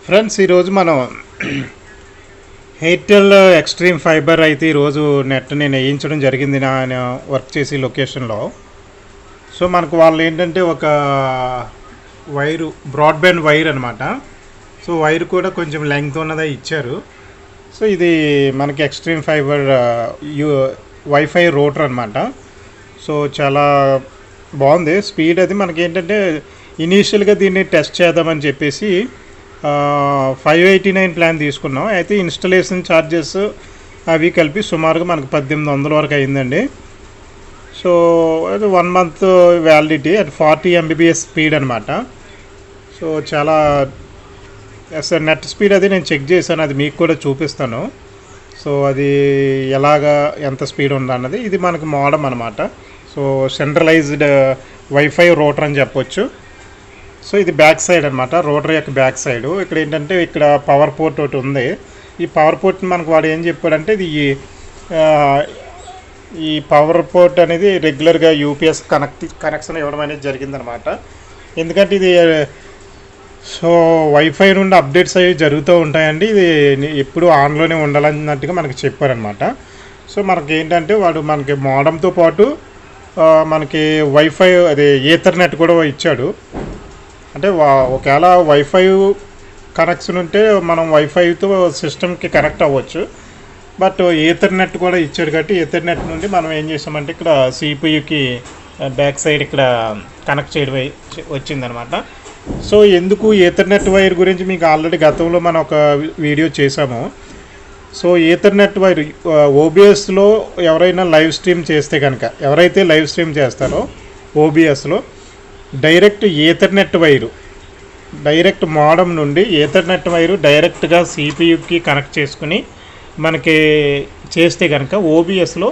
Friends, ఈరోజు మనం Airtel extreme fibre అయితే ఈరోజు నెట్ నేను వేయించడం జరిగింది నా వర్క్ చేసే లొకేషన్లో. సో మనకు వాళ్ళు ఏంటంటే ఒక వైరు, బ్రాడ్బ్యాండ్ వైర్ అనమాట. సో వైర్ కూడా కొంచెం లెంగ్త్ ఉన్నదే ఇచ్చారు. సో ఇది మనకి ఎక్స్ట్రీమ్ ఫైబర్ వైఫై రూటర్ అనమాట. సో చాలా బాగుంది స్పీడ్. అది మనకి ఏంటంటే ఇనీషియల్గా దీన్ని టెస్ట్ చేద్దామని చెప్పేసి 589 ప్లాన్ తీసుకున్నాం. అయితే ఇన్స్టలేషన్ ఛార్జెస్ అవి కలిపి సుమారుగా మనకు 1800 వరకు అయిందండి. సో అది 1 month validity at 40 Mbps speed అనమాట. సో చాలా నెట్ స్పీడ్ అది నేను చెక్ చేశాను, అది మీకు కూడా చూపిస్తాను. సో అది ఎలాగా ఎంత స్పీడ్ ఉందన్నది. ఇది మనకు మోడమ్ అనమాట. సో సెంట్రలైజ్డ్ వైఫై రూటర్ అని చెప్పొచ్చు. సో ఇది బ్యాక్ సైడ్ అనమాట, రోటర్ యొక్క బ్యాక్ సైడ్. ఇక్కడ ఏంటంటే ఇక్కడ పవర్ పోర్ట్ ఒకటి ఉంది. ఈ పవర్ పోర్ట్ మనకు వాడు ఏం చెప్పాడంటే ఇది ఈ పవర్ పోర్ట్ అనేది రెగ్యులర్గా యూపీఎస్ కనెక్షన్ ఇవ్వడం అనేది జరిగిందనమాట. ఎందుకంటే ఇది సో వైఫై నుండి అప్డేట్స్ అవి జరుగుతూ ఉంటాయండి. ఇది ఎప్పుడు ఆన్లోనే ఉండాలన్నట్టుగా మనకి చెప్పారనమాట. సో మనకి ఏంటంటే వాడు మనకి మోడమ్తో పాటు మనకి వైఫై అదే ఈథర్నెట్ కూడా ఇచ్చాడు. అంటే ఒకవేళ వైఫై కనెక్షన్ ఉంటే మనం వైఫైతో సిస్టమ్కి కనెక్ట్ అవ్వచ్చు. బట్ ఈథర్నెట్ కూడా ఇచ్చాడు కాబట్టి ఈథర్నెట్ నుండి మనం ఏం చేసామంటే ఇక్కడ సిపియుకి బ్యాక్ సైడ్ ఇక్కడ కనెక్ట్ చేయడం వచ్చిందనమాట. సో ఎందుకు ఈథర్నెట్ వైర్ గురించి మీకు ఆల్రెడీ గతంలో మనం ఒక వీడియో చేసాము. సో ఈథర్నెట్ వైర్ ఓబిఎస్లో ఎవరైనా లైవ్ స్ట్రీమ్ చేస్తే కనుక, ఎవరైతే లైవ్ స్ట్రీమ్ చేస్తారో ఓబిఎస్లో direct ethernet wire, direct modem నుండి ఈథర్నెట్ వైరు డైరెక్ట్గా సిపియుకి కనెక్ట్ చేసుకుని మనకి చేస్తే కనుక ఓబిఎస్లో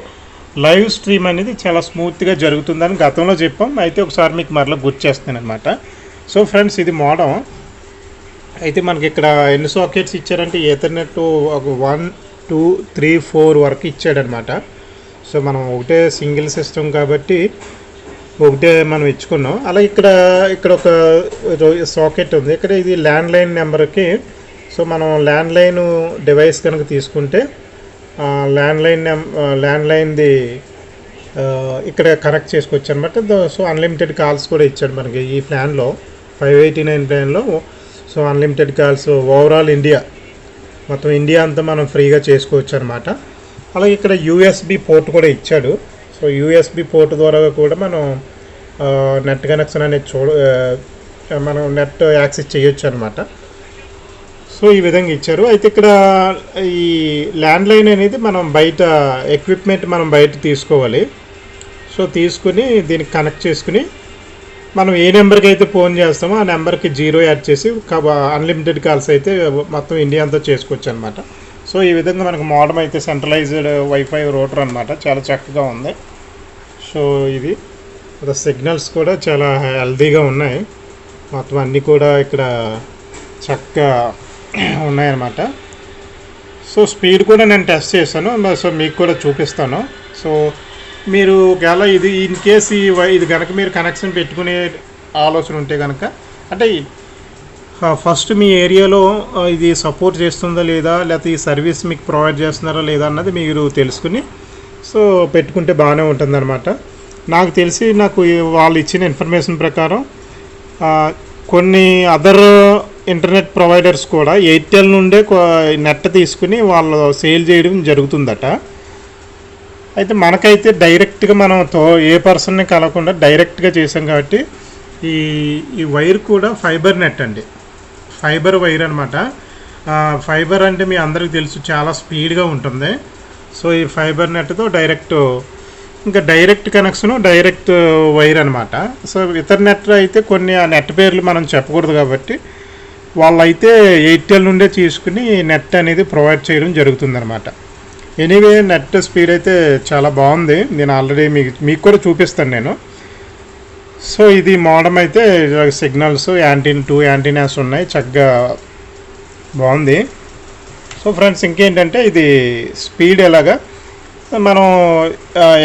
లైవ్ స్ట్రీమ్ అనేది చాలా స్మూత్గా జరుగుతుందని గతంలో చెప్పాం. అయితే ఒకసారి మీకు మరలా గుర్తు చేస్తాను అనమాట. సో ఫ్రెండ్స్, ఇది మోడమ్. అయితే మనకి ఇక్కడ ఎన్ని సాకెట్స్ ఇచ్చారంటే ఈథర్నెట్ ఒక 1 2 3 4 వరకు ఇచ్చాడనమాట. సో మనం ఒకటే సింగిల్ సిస్టమ్ కాబట్టి ఒకటే మనం ఇచ్చుకున్నాం. అలా ఇక్కడ ఒక సాకెట్ ఉంది. ఇక్కడ ఇది ల్యాండ్లైన్ నెంబర్కి. సో మనం ల్యాండ్లైన్ డివైస్ కనుక తీసుకుంటే ల్యాండ్లైన్ది ఇక్కడ కనెక్ట్ చేసుకోవచ్చు అనమాట. సో అన్లిమిటెడ్ కాల్స్ కూడా ఇచ్చాడు మనకి ఈ ప్లాన్లో, 589 ప్లాన్లో. So unlimited calls overall India, మొత్తం ఇండియా అంతా మనం ఫ్రీగా చేసుకోవచ్చు అనమాట. అలాగే ఇక్కడ యూఎస్బి పోర్ట్ కూడా ఇచ్చాడు. సో యూఎస్బి పోర్ట్ ద్వారా కూడా మనం నెట్ కనెక్షన్ అనేది మనం నెట్ యాక్సెస్ చేయొచ్చు అనమాట. సో ఈ విధంగా ఇచ్చారు. అయితే ఇక్కడ ఈ ల్యాండ్లైన్ అనేది మనం బయట ఎక్విప్మెంట్ మనం బయట తీసుకోవాలి. సో తీసుకుని దీనికి కనెక్ట్ చేసుకుని మనం ఏ నెంబర్కి అయితే ఫోన్ చేస్తామో ఆ నెంబర్కి 0 యాడ్ చేసి అన్లిమిటెడ్ కాల్స్ అయితే మొత్తం ఇండియా అంతా చేసుకోవచ్చు అనమాట. సో ఈ విధంగా మనకు మోడమ్ అయితే సెంట్రలైజ్డ్ వైఫై రూటర్ అనమాట. చాలా చక్కగా ఉంది. సో ఇది సిగ్నల్స్ కూడా చాలా హెల్దీగా ఉన్నాయి. మొత్తం అన్నీ కూడా ఇక్కడ చక్కగా ఉన్నాయన్నమాట. సో స్పీడ్ కూడా నేను టెస్ట్ చేశాను. సో మీకు కూడా చూపిస్తాను. సో మీరు ఒకవేళ ఇది ఇన్ కేస్ ఇది కనుక మీరు కనెక్షన్ పెట్టుకునే ఆలోచన ఉంటే కనుక, అంటే ఫస్ట్ మీ ఏరియాలో ఇది సపోర్ట్ చేస్తుందా లేదా, లేకపోతే ఈ సర్వీస్ మీకు ప్రొవైడ్ చేస్తున్నారా లేదా అన్నది మీరు తెలుసుకుని సో పెట్టుకుంటే బాగానే ఉంటుందన్నమాట. నాకు తెలిసి వాళ్ళు ఇచ్చిన ఇన్ఫర్మేషన్ ప్రకారం కొన్ని అదర్ ఇంటర్నెట్ ప్రొవైడర్స్ కూడా ఎయిర్టెల్ నుండే నెట్ తీసుకుని వాళ్ళు సేల్ చేయడం జరుగుతుందట. అయితే మనకైతే డైరెక్ట్గా మనం ఏ పర్సన్ని కలవకుండా డైరెక్ట్గా చేసాం కాబట్టి ఈ వైర్ కూడా ఫైబర్ నెట్ అండి, ఫైబర్ వైర్ అనమాట. ఫైబర్ అంటే మీ అందరికీ తెలుసు చాలా స్పీడ్గా ఉంటుంది. సో ఈ ఫైబర్ నెట్తో డైరెక్ట్ కనెక్షను, డైరెక్ట్ వైర్ అనమాట. సో ఇథర్నెట్ అయితే కొన్ని ఆ నెట్ పేర్లు మనం చెప్పకూడదు కాబట్టి వాళ్ళైతే ఎయిర్టెల్ నుండే తీసుకుని నెట్ అనేది ప్రొవైడ్ చేయడం జరుగుతుందన్నమాట. ఎనీవే నెట్ స్పీడ్ అయితే చాలా బాగుంది. నేను ఆల్రెడీ మీకు కూడా చూపిస్తాను నేను. సో ఇది మోడమ్ అయితే సిగ్నల్స్ 2 యాంటీనాస్ ఉన్నాయి, చక్కగా బాగుంది. సో ఫ్రెండ్స్, ఇంకేంటంటే ఇది స్పీడ్ ఎలాగా మనం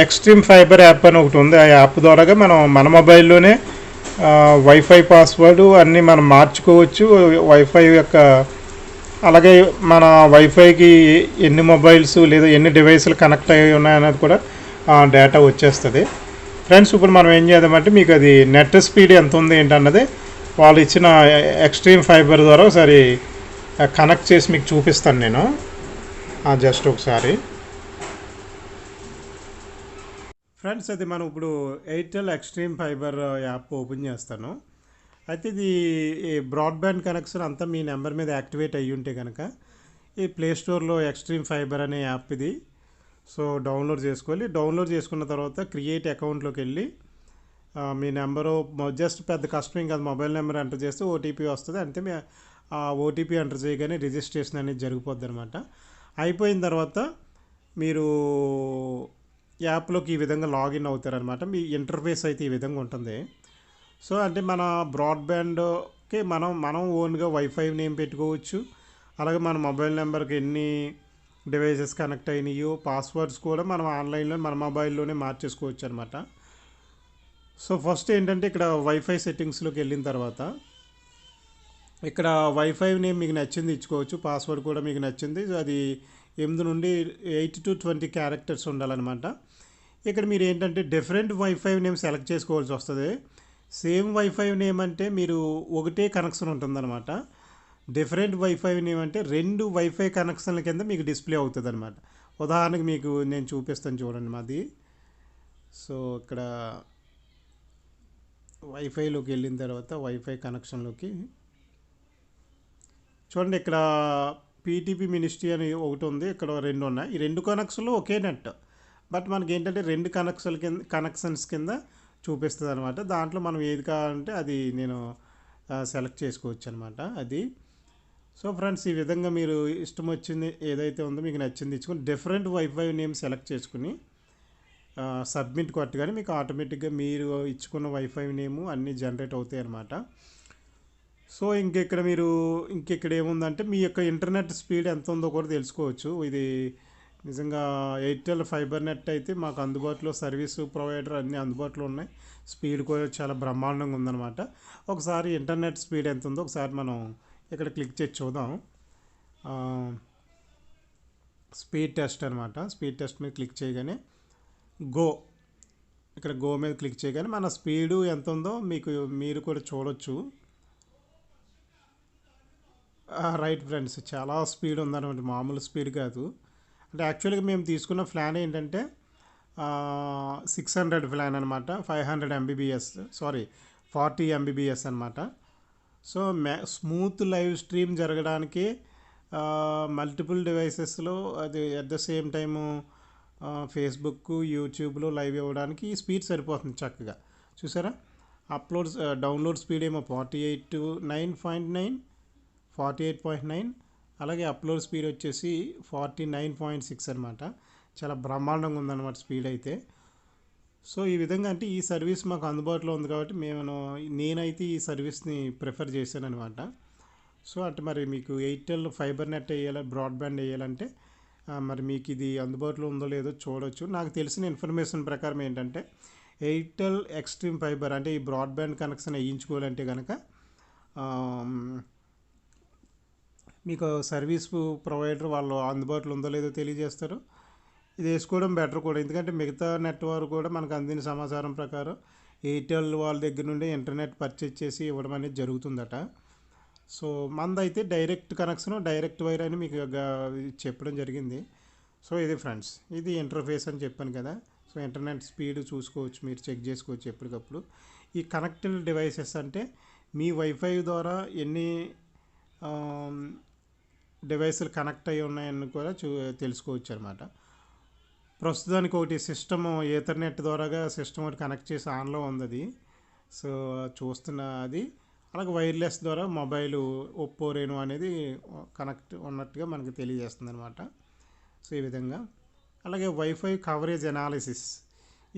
ఎక్స్ట్రీమ్ ఫైబర్ యాప్ అని ఒకటి ఉంది. ఆ యాప్ ద్వారాగా మనం మన మొబైల్లోనే వైఫై పాస్వర్డ్ అన్నీ మనం మార్చుకోవచ్చు. వైఫై యొక్క అలాగే మన వైఫైకి ఎన్ని మొబైల్స్ లేదా ఎన్ని డివైస్లు కనెక్ట్ అయ్యి ఉన్నాయన్నది కూడా డేటా వచ్చేస్తుంది. ఫ్రెండ్స్, ఇప్పుడు మనం ఏం చేద్దామంటే మీకు అది నెట్ స్పీడ్ ఎంత ఉంది ఏంటన్నది వాళ్ళు ఇచ్చిన ఎక్స్ట్రీమ్ ఫైబర్ ద్వారా ఒకసారి కనెక్ట్ చేసి మీకు చూపిస్తాను నేను. జస్ట్ ఒకసారి ఫ్రెండ్స్, అది మనం ఇప్పుడు Airtel extreme fibre app open చేస్తాను. అయితే ఇది బ్రాడ్బ్యాండ్ కనెక్షన్ అంతా మీ నెంబర్ మీద యాక్టివేట్ అయ్యి ఉంటే కనుక ఈ ప్లే స్టోర్లో ఎక్స్ట్రీమ్ ఫైబర్ అనే యాప్ ఇది. సో డౌన్లోడ్ చేసుకోవాలి. డౌన్లోడ్ చేసుకున్న తర్వాత క్రియేట్ అకౌంట్లోకి వెళ్ళి మీ నెంబరు జస్ట్ పెద్ద కష్టం కాదు, మొబైల్ నెంబర్ ఎంటర్ చేస్తే ఓటీపీ వస్తుంది. అంతే ఆ ఓటీపీ ఎంటర్ చేయగానే రిజిస్ట్రేషన్ అనేది జరిగిపోద్ది అనమాట. అయిపోయిన తర్వాత మీరు యాప్లోకి ఈ విధంగా లాగిన్ అవుతారనమాట. మీ ఇంటర్ఫేస్ అయితే ఈ విధంగా ఉంటుంది. సో అంటే మన బ్రాడ్బ్యాండ్కి మనం ఓన్గా వైఫై నేమ్ పెట్టుకోవచ్చు. అలాగే మన మొబైల్ నెంబర్కి ఎన్ని డివైసెస్ కనెక్ట్ అయినాయో పాస్వర్డ్స్ కూడా మనం ఆన్లైన్లో మన మొబైల్లోనే మార్చేసుకోవచ్చు అనమాట. సో ఫస్ట్ ఏంటంటే ఇక్కడ వైఫై సెట్టింగ్స్లోకి వెళ్ళిన తర్వాత ఇక్కడ వైఫై నేమ్ మీకు నచ్చింది ఇచ్చుకోవచ్చు. పాస్వర్డ్ కూడా మీకు నచ్చింది, అది 8 నుండి 8 to 20 క్యారెక్టర్స్ ఉండాలన్నమాట. ఇక్కడ మీరు ఏంటంటే డిఫరెంట్ వైఫై నేమ్ సెలెక్ట్ చేసుకోవాల్సి వస్తుంది. సేమ్ వైఫై నేమ్ అంటే మీరు ఒకటే కనెక్షన్ ఉంటుందన్నమాట. డిఫరెంట్ వైఫై నేమ్ అంటే 2 వైఫై కనెక్షన్ల కింద మీకు డిస్ప్లే అవుతుంది అనమాట. ఉదాహరణకు మీకు నేను చూపిస్తాను చూడండి మాది. సో ఇక్కడ వైఫైలోకి వెళ్ళిన తర్వాత వైఫై కనెక్షన్లోకి చూడండి, ఇక్కడ పీటీపీ మినిస్ట్రీ అని ఒకటి ఉంది, ఇక్కడ 2 ఉన్నాయి. ఈ 2 కనెక్షన్లు ఒకే నెట్, బట్ మనకి ఏంటంటే 2 కనెక్షన్స్ కింద చూపిస్తుంది అనమాట. దాంట్లో మనం ఏది కావాలంటే అది నేను సెలెక్ట్ చేసుకోవచ్చు అనమాట. అది సో ఫ్రెండ్స్, ఈ విధంగా మీరు ఇష్టం వచ్చింది ఏదైతే ఉందో మీకు నచ్చింది ఇచ్చుకొని డిఫరెంట్ వైఫై నేమ్ సెలెక్ట్ చేసుకుని సబ్మిట్ కొట్టగానే మీకు ఆటోమేటిక్గా మీరు ఇచ్చుకున్న వైఫై నేము అన్నీ జనరేట్ అవుతాయి అన్నమాట. సో ఇంకెక్కడ ఏముందంటే మీ యొక్క ఇంటర్నెట్ స్పీడ్ ఎంత ఉందో కూడా తెలుసుకోవచ్చు. ఇది నిజంగా ఎయిర్టెల్ ఫైబర్ నెట్ అయితే మాకు అందుబాటులో సర్వీసు ప్రొవైడర్ అన్నీ అందుబాటులో ఉన్నాయి. స్పీడ్ కూడా చాలా బ్రహ్మాండంగా ఉందన్నమాట. ఒకసారి ఇంటర్నెట్ స్పీడ్ ఎంత ఉందో ఒకసారి మనం ఇక్కడ క్లిక్ చేసి చూద్దాం. స్పీడ్ టెస్ట్ అనమాట. స్పీడ్ టెస్ట్ మీద క్లిక్ చేయగానే ఇక్కడ గో మీద క్లిక్ చేయగానే మన స్పీడు ఎంత ఉందో మీరు కూడా చూడొచ్చు. రైట్ ఫ్రెండ్స్, చాలా స్పీడ్ ఉందన్నమాట, మామూలు స్పీడ్ కాదు. అంటే యాక్చువల్గా మేము తీసుకున్న ప్లాన్ ఏంటంటే 600 ప్లాన్ అనమాట. 500 MBBS 40 MBBS అనమాట. సో స్మూత్ లైవ్ స్ట్రీమ్ జరగడానికి మల్టిపుల్ డివైసెస్లో అది at the same time Facebook యూట్యూబ్లో లైవ్ ఇవ్వడానికి ఈ స్పీడ్ సరిపోతుంది చక్కగా. చూసారా, డౌన్లోడ్ స్పీడ్ ఏమో 48.9 అలాగే అప్లోడ్ స్పీడ్ వచ్చేసి 49.6 అనమాట. చాలా బ్రహ్మాండంగా ఉందన్నమాట స్పీడ్ అయితే. సో ఈ విధంగా అంటే ఈ సర్వీస్ మాకు అందుబాటులో ఉంది కాబట్టి నేనైతే ఈ సర్వీస్ని ప్రిఫర్ చేశాను అనమాట. సో అంటే మరి మీకు ఎయిర్టెల్ ఫైబర్ నెట్ వేయాలి, బ్రాడ్బ్యాండ్ వేయాలంటే మరి మీకు ఇది అందుబాటులో ఉందో లేదో చూడవచ్చు. నాకు తెలిసిన ఇన్ఫర్మేషన్ ప్రకారం ఏంటంటే ఎయిర్టెల్ ఎక్స్ట్రీమ్ ఫైబర్ అంటే ఈ బ్రాడ్బ్యాండ్ కనెక్షన్ వేయించుకోవాలంటే కనుక మీకు సర్వీస్ ప్రొవైడర్ వాళ్ళు అందుబాటులో ఉందో లేదో తెలియజేస్తారు. ఇది వేసుకోవడం బెటర్ కూడా, ఎందుకంటే మిగతా నెట్వర్క్ కూడా మనకు అందిన సమాచారం ప్రకారం ఎయిర్టెల్ వాళ్ళ దగ్గర నుండి ఇంటర్నెట్ పర్చేజ్ చేసి ఇవ్వడం అనేది జరుగుతుందట. సో మందైతే డైరెక్ట్ కనెక్షన్, డైరెక్ట్ వైర్ అని మీకు చెప్పడం జరిగింది. సో ఇది ఫ్రెండ్స్, ఇది ఇంటర్ఫేస్ అని చెప్పాను కదా. సో ఇంటర్నెట్ స్పీడ్ చూసుకోవచ్చు, మీరు చెక్ చేసుకోవచ్చు ఎప్పటికప్పుడు. ఈ కనెక్టెడ్ డివైసెస్ అంటే మీ వైఫై ద్వారా ఎన్ని డివైసులు కనెక్ట్ అయ్యి ఉన్నాయని కూడా తెలుసుకోవచ్చు అనమాట. ప్రస్తుతానికి ఒకటి సిస్టమ్ ఈథర్నెట్ ద్వారాగా సిస్టమ్ ఒకటి కనెక్ట్ చేసి ఆన్లో ఉంది అది. సో చూస్తున్న అది అలాగే వైర్లెస్ ద్వారా మొబైల్ ఒప్పో రేనో అనేది కనెక్ట్ ఉన్నట్టుగా మనకి తెలియజేస్తుంది అనమాట. సో ఈ విధంగా అలాగే వైఫై కవరేజ్ అనాలిసిస్.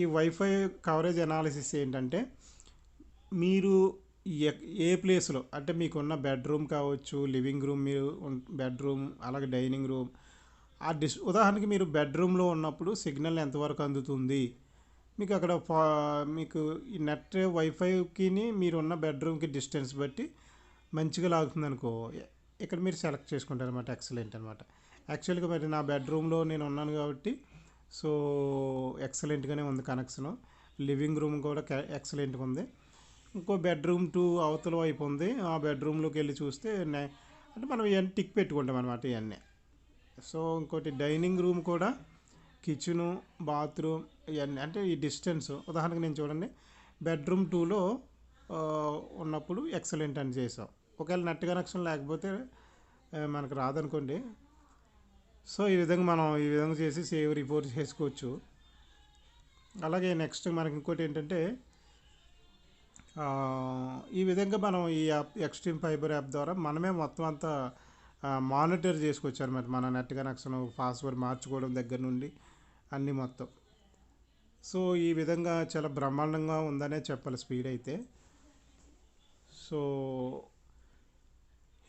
ఈ వైఫై కవరేజ్ అనాలిసిస్ ఏంటంటే మీరు ఏ ప్లేస్లో అంటే మీకున్న బెడ్రూమ్ కావచ్చు, లివింగ్ రూమ్, మీరు బెడ్రూమ్ అలాగే డైనింగ్ రూమ్ ఉదాహరణకి మీరు బెడ్రూమ్లో ఉన్నప్పుడు సిగ్నల్ ఎంతవరకు అందుతుంది, మీకు అక్కడ మీకు ఈ నెట్ వైఫైకి మీరున్న బెడ్రూమ్కి డిస్టెన్స్ బట్టి మంచిగా లాగుతుంది అనుకో, ఇక్కడ మీరు సెలెక్ట్ చేసుకుంటారు అనమాట. ఎక్సలెంట్ అనమాట. యాక్చువల్గా మరి నా బెడ్రూమ్లో నేను ఉన్నాను కాబట్టి సో ఎక్సలెంట్గానే ఉంది కనెక్షను. లివింగ్ రూమ్ కూడా ఎక్సలెంట్గా ఉంది. ఇంకో బెడ్రూమ్ 2 అవతల వైపు ఉంది. ఆ బెడ్రూమ్లోకి వెళ్ళి చూస్తే అంటే మనం ఇవన్నీ టిక్ పెట్టుకుంటాం అనమాట ఇవన్నీ. సో ఇంకోటి డైనింగ్ రూమ్ కూడా కిచెను, బాత్రూమ్ ఇవన్నీ అంటే ఈ డిస్టెన్స్ ఉదాహరణకు నేను చూడండి బెడ్రూమ్ 2లో ఉన్నప్పుడు ఎక్సలెంట్ అని చేసాం. ఒకవేళ నెట్ కనెక్షన్ లేకపోతే మనకు రాదనుకోండి. సో ఈ విధంగా చేసి సేవ్ రిపోర్ట్ చేసుకోవచ్చు. అలాగే నెక్స్ట్ మనకి ఇంకోటి ఏంటంటే ఈ విధంగా మనం ఈ యాప్ ఎక్స్ట్రీమ్ ఫైబర్ యాప్ ద్వారా మనమే మొత్తం అంతా మానిటర్ చేసుకోవచ్చు అనమాట. మన నెట్ కనెక్షన్ పాస్వర్డ్ మార్చుకోవడం దగ్గర నుండి అన్నీ మొత్తం. సో ఈ విధంగా చాలా బ్రహ్మాండంగా ఉందనే చెప్పాలి స్పీడ్ అయితే. సో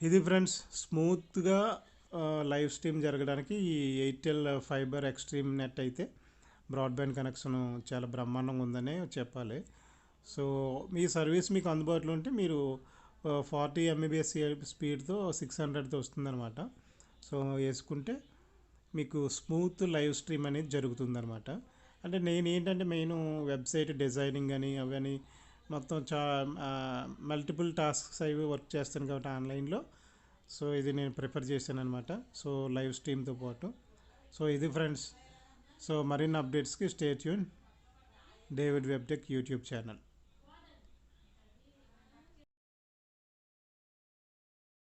ఇది ఫ్రెండ్స్ స్మూత్గా లైవ్ స్ట్రీమ్ జరగడానికి ఈ ఎయిర్టెల్ ఫైబర్ ఎక్స్ట్రీమ్ నెట్ అయితే బ్రాడ్బ్యాండ్ కనెక్షన్ చాలా బ్రహ్మాండంగా ఉందనే చెప్పాలి. సో మీ సర్వీస్ మీకు అందుబాటులో ఉంటే మీరు 40 MBps స్పీడ్తో 600తో వస్తుందన్నమాట. సో వేసుకుంటే మీకు స్మూత్ లైవ్ స్ట్రీమ్ అనేది జరుగుతుందన్నమాట. అంటే నేను ఏంటంటే మెయిన్ వెబ్సైట్ డిజైనింగ్ అని అవని మొత్తం మల్టిపుల్ టాస్క్స్ అవి వర్క్ చేస్తాను కాబట్టి ఆన్లైన్లో. సో ఇది నేను ప్రిఫర్ చేశాను అనమాట. సో లైవ్ స్ట్రీమ్తో పాటు. సో ఇది ఫ్రెండ్స్. సో మరిన్ని అప్డేట్స్కి stay tune David web tech YouTube channel.